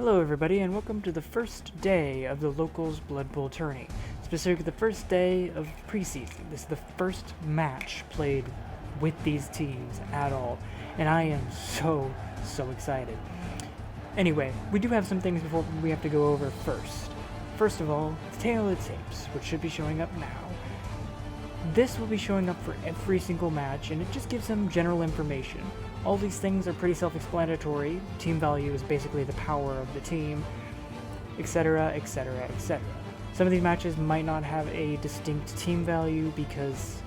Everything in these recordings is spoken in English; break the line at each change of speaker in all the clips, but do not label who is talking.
Hello everybody, and welcome to the first day of the Locals Blood Bowl tourney. Specifically the first day of preseason. This is the first match played with these teams at all, and I am so excited. Anyway, we do have some things before we have to go over first. First of all, the Tale of the Tapes, which should be showing up now. This will be showing up for every single match, and it just gives some general information. All these things are pretty self-explanatory. Team value is basically the power of the team, etc, etc, etc. Some of these matches might not have a distinct team value because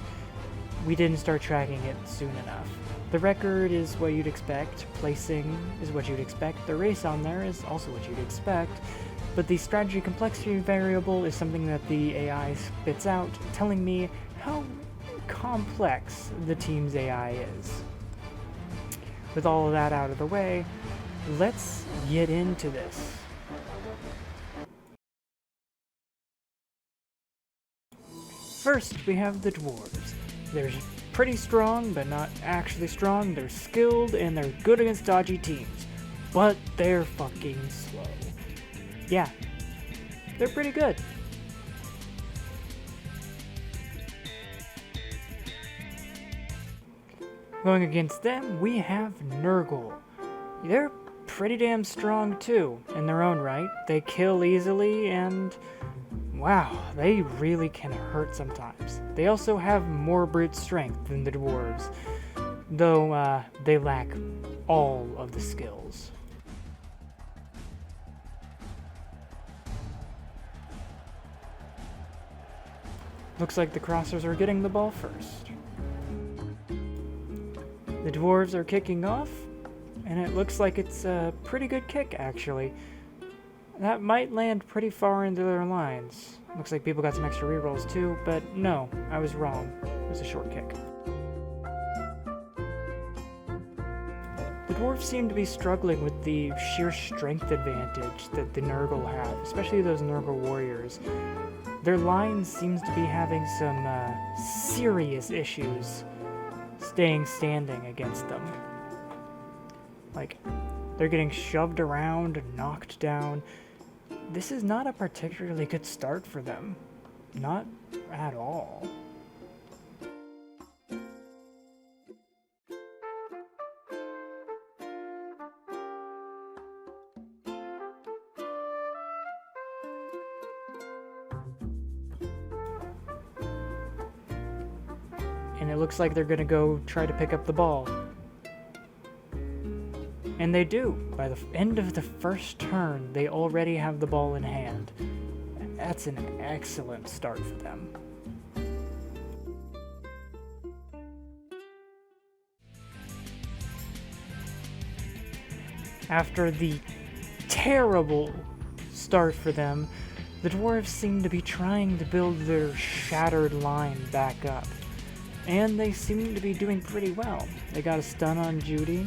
we didn't start tracking it soon enough. The record is what you'd expect, placing is what you'd expect, the race on there is also what you'd expect, but the strategy complexity variable is something that the AI spits out, telling me how complex the team's AI is. With all of that out of the way, let's get into this. First, we have the Dwarves. They're pretty strong, but not actually strong. They're skilled, and they're good against dodgy teams. But they're fucking slow. Yeah, they're pretty good. Going against them, we have Nurgle. They're pretty damn strong too, in their own right. They kill easily, and wow, they really can hurt sometimes. They also have more brute strength than the Dwarves, though they lack all of the skills. Looks like the Crossers are getting the ball first. The Dwarves are kicking off, and it looks like it's a pretty good kick, actually. That might land pretty far into their lines. Looks like people got some extra rerolls too, but no, I was wrong. It was a short kick. The Dwarves seem to be struggling with the sheer strength advantage that the Nurgle have, especially those Nurgle warriors. Their line seems to be having some serious issues staying standing against them. Like, they're getting shoved around, knocked down. This is not a particularly good start for them. Not at all. And it looks like they're gonna go try to pick up the ball. And they do. By the end of the first turn, they already have the ball in hand. That's an excellent start for them. After the terrible start for them, the Dwarves seem to be trying to build their shattered line back up. And they seem to be doing pretty well. They got a stun on Judy,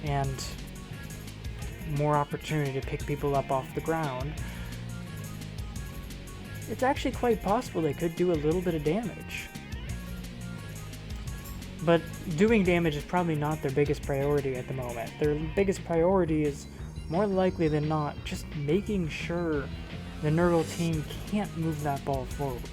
and more opportunity to pick people up off the ground. It's actually quite possible they could do a little bit of damage. But doing damage is probably not their biggest priority at the moment. Their biggest priority is, more likely than not, just making sure the Nurgle team can't move that ball forward.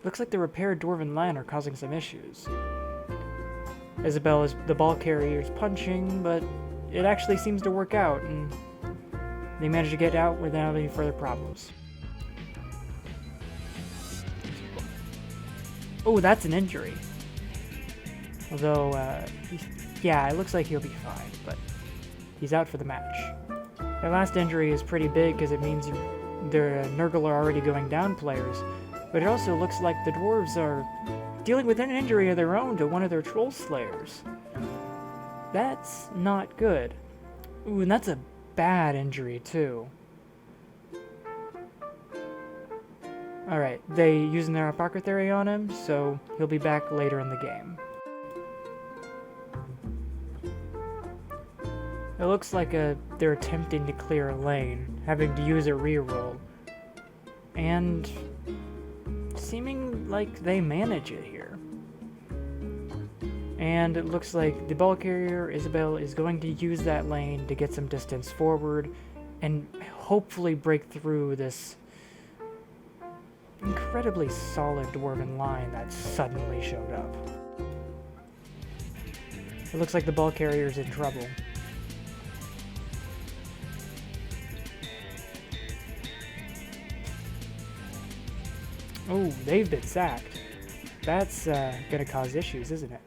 Looks like the repaired Dwarven line are causing some issues. Isabel is the ball carrier's punching, but it actually seems to work out, and they manage to get out without any further problems. Oh, that's an injury. Although, yeah, it looks like he'll be fine, but he's out for the match. Their last injury is pretty big because it means their Nurgle are already going down players. But it also looks like the Dwarves are dealing with an injury of their own to one of their Troll Slayers. That's not good. Ooh, and that's a bad injury, too. Alright, they using their apothecary on him, so he'll be back later in the game. It looks like they're attempting to clear a lane, having to use a reroll. And seeming like they manage it here. And it looks like the ball carrier, Isabel, is going to use that lane to get some distance forward and hopefully break through this incredibly solid dwarven line that suddenly showed up. It looks like the ball carrier's in trouble. Oh, they've been sacked. That's gonna cause issues, isn't it?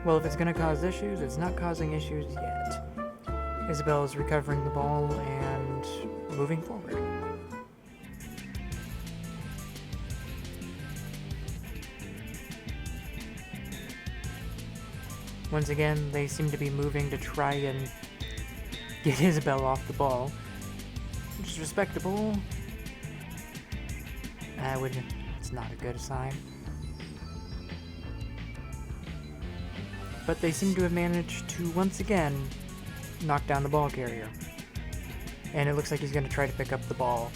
Well, if it's gonna cause issues, it's not causing issues yet. Isabel is recovering the ball and moving forward. Once again, they seem to be moving to try and get Isabel off the ball, which is respectable. It's not a good sign. But they seem to have managed to, once again, knock down the ball carrier. And it looks like he's going to try to pick up the ball.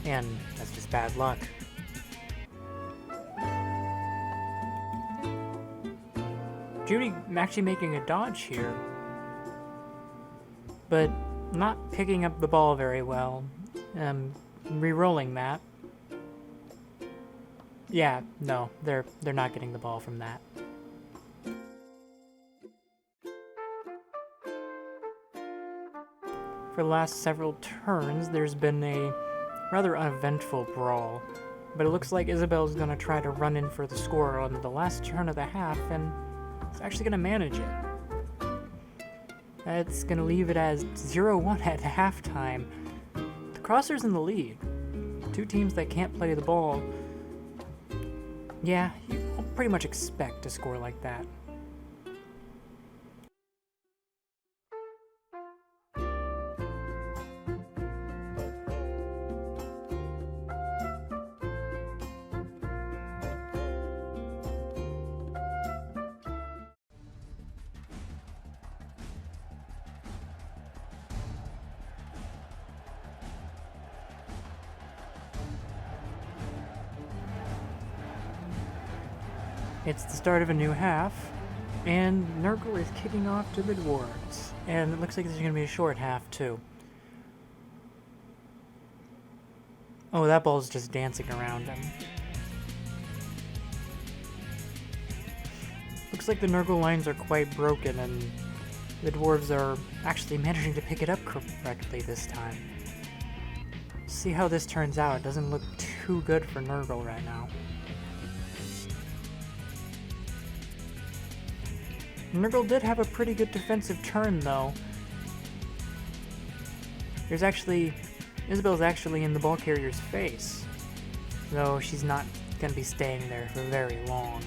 And that's just bad luck. Judy actually making a dodge here. But not picking up the ball very well. Re-rolling that. Yeah, no, they're not getting the ball from that. For the last several turns, there's been a rather uneventful brawl, but it looks like Isabel's going to try to run in for the score on the last turn of the half, and it's actually going to manage it. It's going to leave it as 0-1 at halftime. The Crossers in the lead. Two teams that can't play the ball. Yeah, you pretty much expect a score like that. It's the start of a new half, and Nurgle is kicking off to the Dwarves. And it looks like there's going to be a short half, too. Oh, that ball's just dancing around him. Looks like the Nurgle lines are quite broken, and the Dwarves are actually managing to pick it up correctly this time. See how this turns out. It doesn't look too good for Nurgle right now. Nurgle did have a pretty good defensive turn, though. Isabel's actually in the ball carrier's face, though she's not going to be staying there for very long.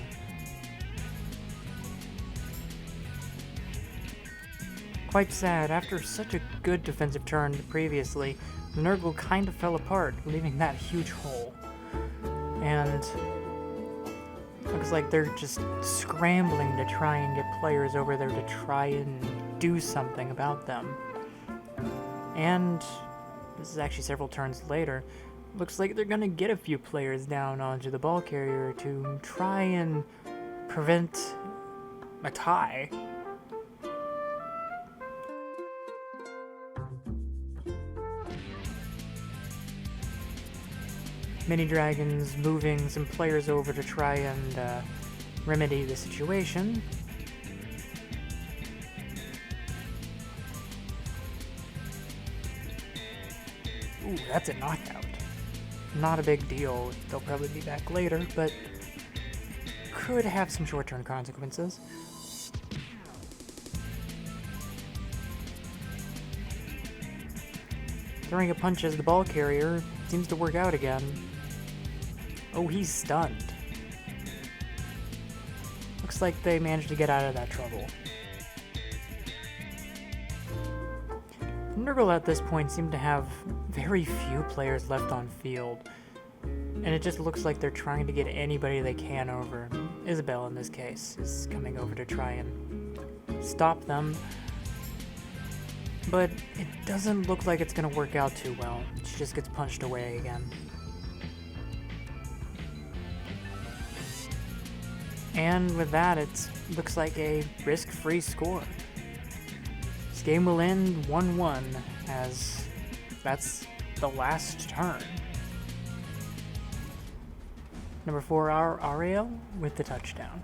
Quite sad, after such a good defensive turn previously, the Nurgle kind of fell apart, leaving that huge hole. And looks like they're just scrambling to try and get players over there to try and do something about them. And this is actually several turns later. Looks like they're going to get a few players down onto the ball carrier to try and prevent a tie. Mini Dragons moving some players over to try and remedy the situation. Ooh, that's a knockout. Not a big deal. They'll probably be back later, but could have some short-term consequences. Throwing a punch as the ball carrier seems to work out again. Oh, he's stunned. Looks like they managed to get out of that trouble. Andraw at this point seem to have very few players left on field, and it just looks like they're trying to get anybody they can over. Isabel, in this case, is coming over to try and stop them, but it doesn't look like it's going to work out too well. She just gets punched away again. And with that, it looks like a risk-free score. This game will end 1-1, as that's the last turn. Number 4, Ariel with the touchdown.